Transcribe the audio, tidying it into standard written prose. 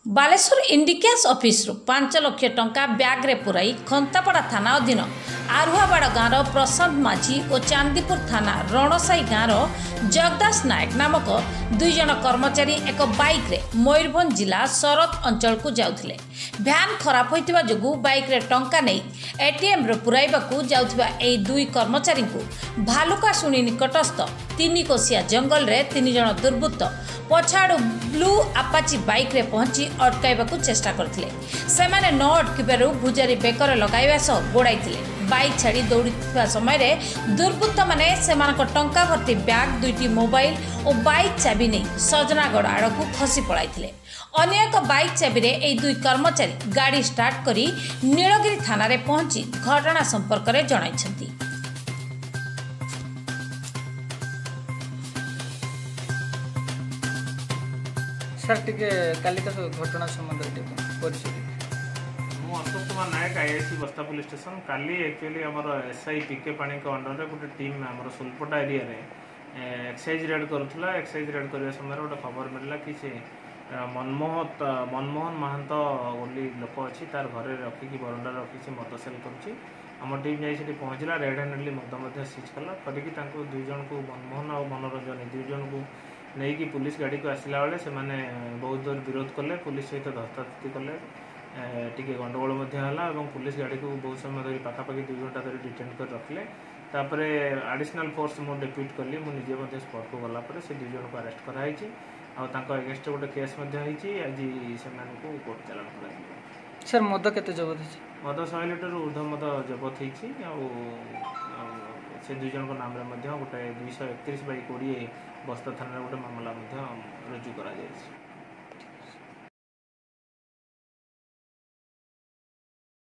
Baleshwar इंडिक्यास office 5 lakh टंका ब्याग्रे पुराई खंतापड़ा थाना अधीन आरुआबाड़ गाँव प्रशांत माझी और चांदीपुर थाना रणसाई गाँव जगदास नायक नामक 2 जन कर्मचारी एक बाइक रे मयूरभंज जिला सरत अंचल को जाउथिले। भ्यान खराब होइतिबा जोगु बाइक रे टंका नै एटीएम रे पुराइबाकू जाउथिबा एई 2 कर्मचारी को भालुका सुनी निकटस्थ 3 कोसिया जंगल रे 3 जन दुर्बृत्त पछाड़ू ब्लू आपाची बाइक रे पहुंची अटकाइबाकू चेष्टा करथिले। सेमाने न अटकिबारु भुजारी बेकर लगाइबा सह गोड़ाइथिले। बाइक छाड़ी दौड़िथिबा समय रे दुर्बृत्त माने सेमानक टंका भर्ती बैग 2टी मोबाइल और बाइक चाबी नै सजनागढ़ आड़कू खसी पळाइथिले। अन्य एक बाइक चाबी रे एई 2 कर्मचारी गाड़ी स्टार्ट करी नीलगिरी थाना रे पहुंची घटना संपर्क रे जणाइछंती। सर टिके कालिका घटना संबंध परिचय मु अशोक कुमार नायक आईआईसी बस्ता पुलिस स्टेशन काली एक्चुअली आमर एसआई पीके पाणी अंडर रे गोटे टीम आमर सोलपटा एरिया रे एक्साइज रेड करूला। एक्साइज रेड करने समय गोटे खबर मिलला कि से मनमोहन महांत बोली लोक अच्छी तार घरे रखिकी बरंडा रखी मद सेल करुच्ची। आम टीम जाइए पहुँचला रेड हैंडेडली मद सीज कला करके 2 जन को मनमोहन और मनोरंजन 2 जन को नहीं कि पुलिस गाड़ी को आसला बेले से माने बहुत दूर विरोध कले पुलिस सहित धस्ताधस्ती कले टिके गंडगोल पुलिस गाड़ी को बहुत समय धरी पाखापाखि 2 घंटा धरी डिटेन कर रखिले। तापर एडिशनल फोर्स मु डेप्यूट कली मुझे स्पॉट को गलापर से 2 जन को अरेस्ट कराई अगेंस्ट गोटे केस आज से कोर्ट चालान कर। सर मद केते जबत मद 100 लिटर ऊर्ध्व मद जबत से 2 जन नाम गोटे 231/20 बस्ता थाना गोटे मामला रुजु करा।